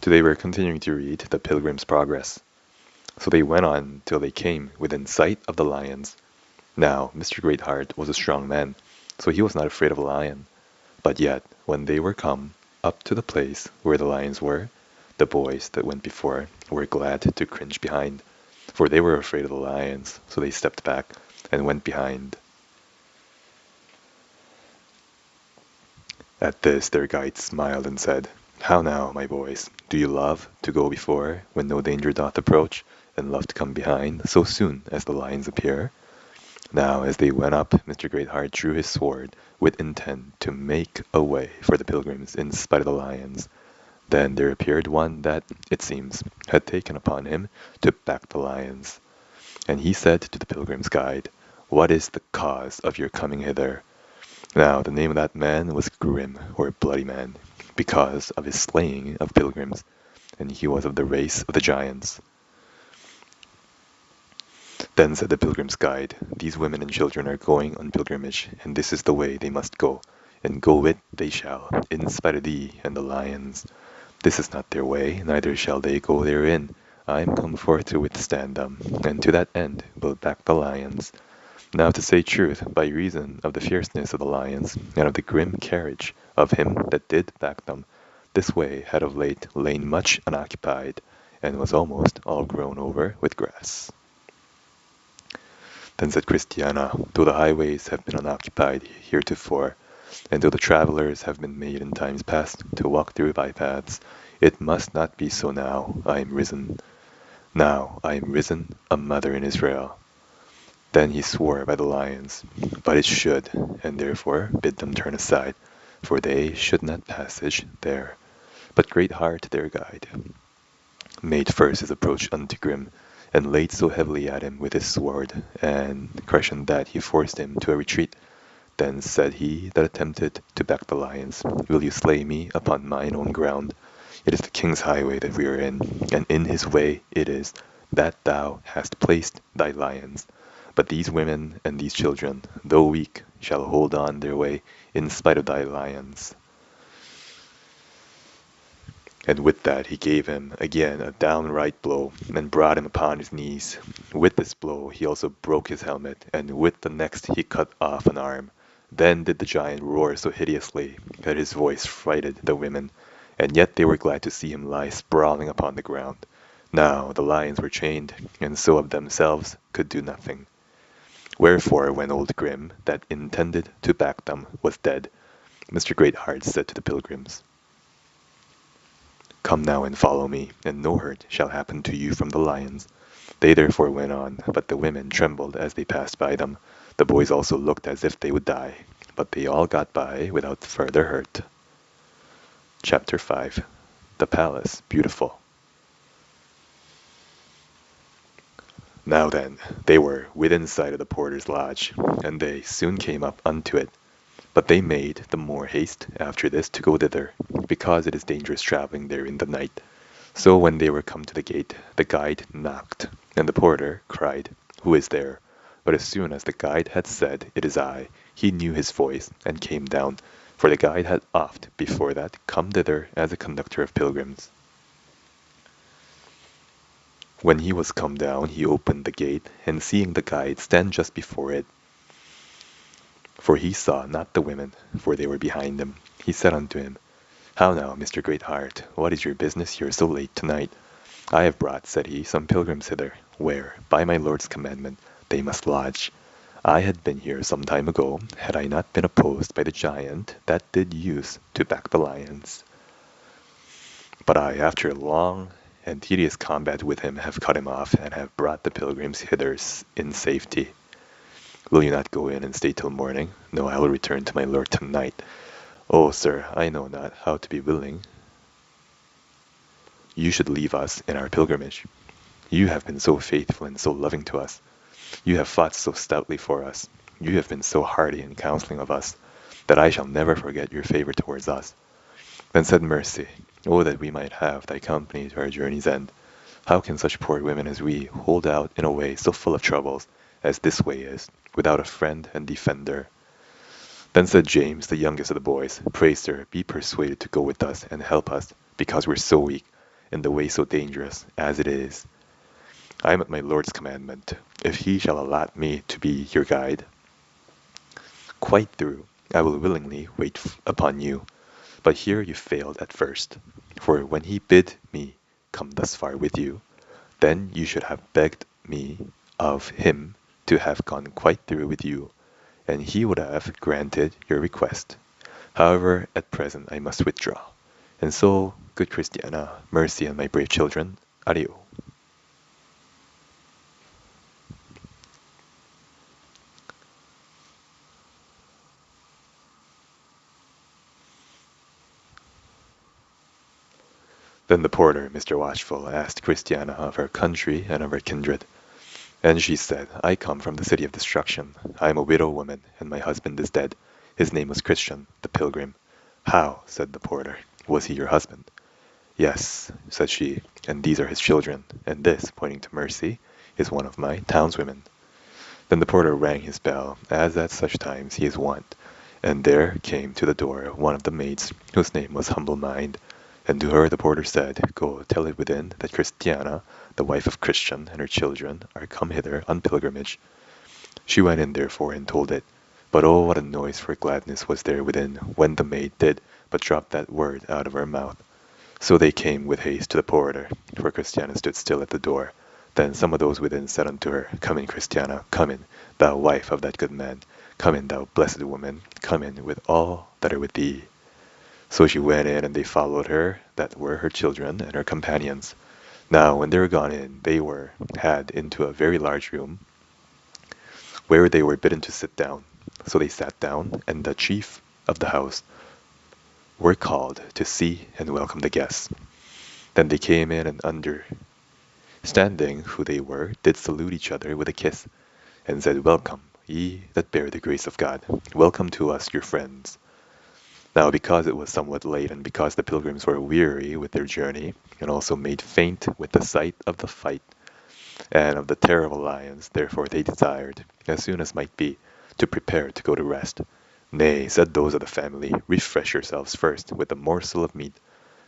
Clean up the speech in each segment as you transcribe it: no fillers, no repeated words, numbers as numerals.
Today we're continuing to read The Pilgrim's Progress. So they went on till they came within sight of the lions. Now Mr. Greatheart was a strong man, so he was not afraid of a lion. But yet, when they were come up to the place where the lions were, the boys that went before were glad to cringe behind, for they were afraid of the lions, so they stepped back and went behind. At this their guide smiled and said, "How now, my boys, do you love to go before when no danger doth approach, and love to come behind so soon as the lions appear?" Now as they went up, Mr. Greatheart drew his sword with intent to make a way for the pilgrims in spite of the lions. Then there appeared one that, it seems, had taken upon him to back the lions. And he said to the pilgrim's guide, "What is the cause of your coming hither?" Now the name of that man was Grim, or Bloody Man, because of his slaying of pilgrims, and he was of the race of the giants. Then said the pilgrim's guide, "These women and children are going on pilgrimage, and this is the way they must go, and go it they shall, in spite of thee and the lions. This is not their way, neither shall they go therein. I am come forth to withstand them, and to that end will back the lions. Now to say truth, by reason of the fierceness of the lions, and of the grim carriage of him that did back them, this way had of late lain much unoccupied, and was almost all grown over with grass." Then said Christiana, "Though the highways have been unoccupied heretofore, and though the travellers have been made in times past to walk through bypaths, it must not be so now I am risen. Now I am risen a mother in Israel." Then he swore by the lions, but it should, and therefore bid them turn aside, for they should not passage there. But Greatheart their guide made first his approach unto Grim, and laid so heavily at him with his sword and crushing that he forced him to a retreat. Then said he that attempted to back the lions, "Will you slay me upon mine own ground? It is the king's highway that we are in, and in his way it is that thou hast placed thy lions. But these women and these children, though weak, shall hold on their way in spite of thy lions." And with that he gave him again a downright blow, and brought him upon his knees. With this blow he also broke his helmet, and with the next he cut off an arm. Then did the giant roar so hideously that his voice frighted the women, and yet they were glad to see him lie sprawling upon the ground. Now the lions were chained, and so of themselves could do nothing. Wherefore when old Grim, that intended to back them, was dead, Mr. Greatheart said to the pilgrims, "Come now and follow me, and no hurt shall happen to you from the lions." They therefore went on, but the women trembled as they passed by them. The boys also looked as if they would die, but they all got by without further hurt. Chapter 5. The Palace Beautiful. Now then, they were within sight of the porter's lodge, and they soon came up unto it. But they made the more haste after this to go thither, because it is dangerous travelling there in the night. So when they were come to the gate, the guide knocked, and the porter cried, "Who is there?" But as soon as the guide had said, "It is I," he knew his voice, and came down, for the guide had oft before that come thither as a conductor of pilgrims. When he was come down, he opened the gate, and seeing the guide stand just before it, for he saw not the women, for they were behind him, he said unto him, "How now, Mr. Greatheart, what is your business here so late tonight?" "I have brought," said he, "some pilgrims hither, where, by my lord's commandment, they must lodge. I had been here some time ago, had I not been opposed by the giant that did use to back the lions. But I, after a long and tedious combat with him, have cut him off, and have brought the pilgrims hither in safety. Will you not go in and stay till morning? No, I will return to my lord tonight." "Oh, sir, I know not how to be willing. You should leave us in our pilgrimage. You have been so faithful and so loving to us. You have fought so stoutly for us. You have been so hearty in counseling of us, that I shall never forget your favor towards us." Then said Mercy, "Oh, that we might have thy company to our journey's end. How can such poor women as we hold out in a way so full of troubles as this way is, without a friend and defender?" Then said James, the youngest of the boys, "Pray, sir, be persuaded to go with us and help us, because we're so weak, in the way so dangerous as it is. I am at my Lord's commandment. If he shall allot me to be your guide quite through, I will willingly wait upon you. But here you failed at first. For when he bid me come thus far with you, then you should have begged me of him to have gone quite through with you, and he would have granted your request. However, at present I must withdraw. And so, good Christiana, Mercy, and my brave children, adieu. Then the porter, Mr. Watchful, asked Christiana of her country and of her kindred. And she said, I come from the city of destruction. I am a widow woman, and my husband is dead. His name was Christian, the pilgrim. How, said the porter, was he your husband? Yes, said she, and these are his children, and this, pointing to Mercy, is one of my townswomen. Then the porter rang his bell, as at such times he is wont, and there came to the door one of the maids, whose name was Humble Mind, and to her the porter said, Go tell it within that Christiana, the wife of Christian, and her children are come hither on pilgrimage. She went in therefore and told it. But oh, what a noise for gladness was there within, when the maid did but drop that word out of her mouth. So they came with haste to the porter, for Christiana stood still at the door. Then some of those within said unto her, Come in, Christiana, come in, thou wife of that good man. Come in, thou blessed woman, come in with all that are with thee. So she went in, and they followed her, that were her children and her companions. Now when they were gone in, they were had into a very large room, where they were bidden to sit down. So they sat down, and the chief of the house were called to see and welcome the guests. Then they came in, and understanding who they were, did salute each other with a kiss, and said, Welcome, ye that bear the grace of God. Welcome to us, your friends. Now because it was somewhat late, and because the pilgrims were weary with their journey, and also made faint with the sight of the fight, and of the terrible lions, therefore they desired, as soon as might be, to prepare to go to rest. Nay, said those of the family, refresh yourselves first with a morsel of meat,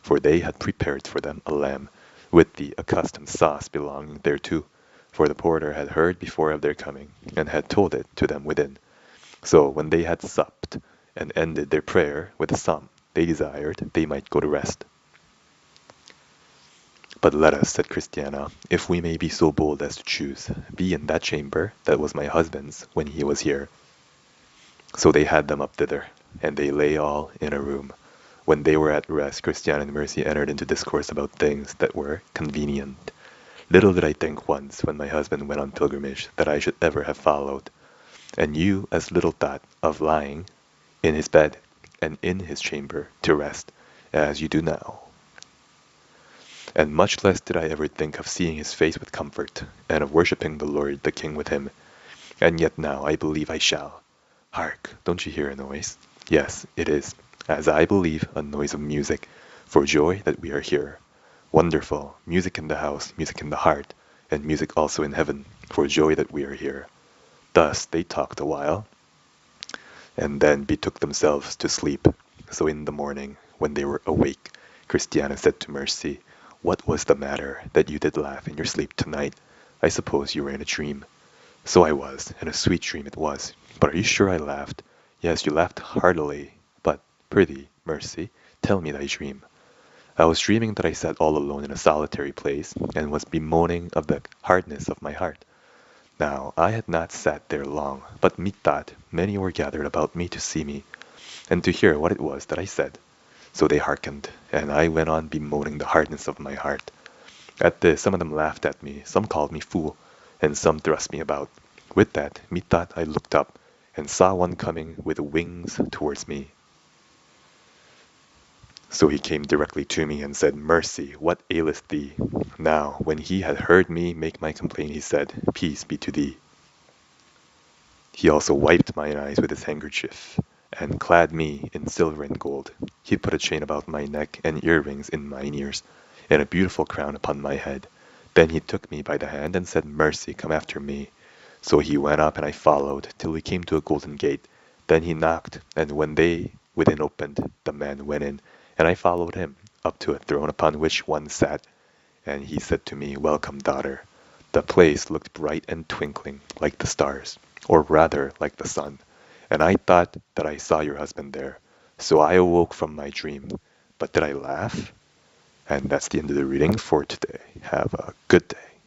for they had prepared for them a lamb, with the accustomed sauce belonging thereto, for the porter had heard before of their coming, and had told it to them within. So when they had supped, and ended their prayer with a psalm, they desired they might go to rest. But let us, said Christiana, if we may be so bold as to choose, be in that chamber that was my husband's when he was here. So they had them up thither, and they lay all in a room. When they were at rest, Christiana and Mercy entered into discourse about things that were convenient. Little did I think once, when my husband went on pilgrimage, that I should ever have followed. And you as little thought of lying in his bed and in his chamber to rest, as you do now. And much less did I ever think of seeing his face with comfort, and of worshipping the Lord the King with him. And yet now I believe I shall. Hark, don't you hear a noise? Yes, it is, as I believe, a noise of music, for joy that we are here. Wonderful, music in the house, music in the heart, and music also in heaven, for joy that we are here. Thus they talked a while, and then betook themselves to sleep. So in the morning, when they were awake, Christiana said to Mercy, What was the matter, that you did laugh in your sleep tonight? I suppose you were in a dream. So I was, and a sweet dream it was. But are you sure I laughed? Yes, you laughed heartily. But, prithee, Mercy, tell me thy dream. I was dreaming that I sat all alone in a solitary place, and was bemoaning of the hardness of my heart. Now I had not sat there long, but methought many were gathered about me to see me, and to hear what it was that I said. So they hearkened, and I went on bemoaning the hardness of my heart. At this some of them laughed at me, some called me fool, and some thrust me about. With that, methought I looked up, and saw one coming with wings towards me. So he came directly to me, and said, Mercy, what aileth thee? Now, when he had heard me make my complaint, he said, Peace be to thee. He also wiped mine eyes with his handkerchief, and clad me in silver and gold. He put a chain about my neck, and earrings in mine ears, and a beautiful crown upon my head. Then he took me by the hand, and said, Mercy, come after me. So he went up, and I followed, till we came to a golden gate. Then he knocked, and when they within opened, the man went in, and I followed him, up to a throne upon which one sat, and he said to me, "Welcome, daughter." The place looked bright and twinkling like the stars, or rather like the sun, and I thought that I saw your husband there. So I awoke from my dream. But did I laugh? And that's the end of the reading for today. Have a good day.